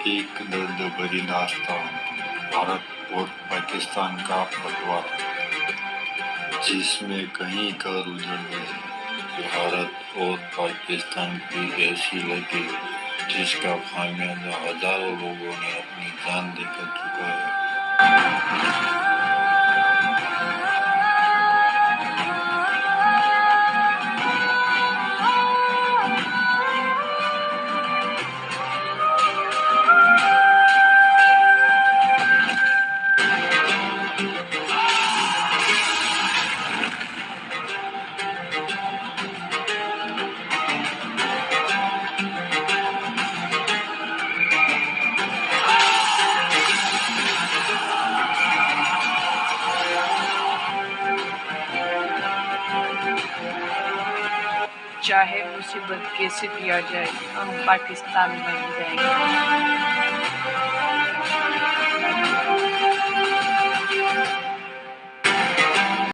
एक दर्द भरी दास्तान, भारत और पाकिस्तान का बंटवारा, जिसमें कहीं घर उजड़ गए। भारत और पाकिस्तान की ऐसी लगी जिसका खामियाजा हजारों लोगों ने अपनी जान देकर चुकाया। चाहे मुसीबत कैसे भी आ जाए, हम पाकिस्तान बन जाएंगे।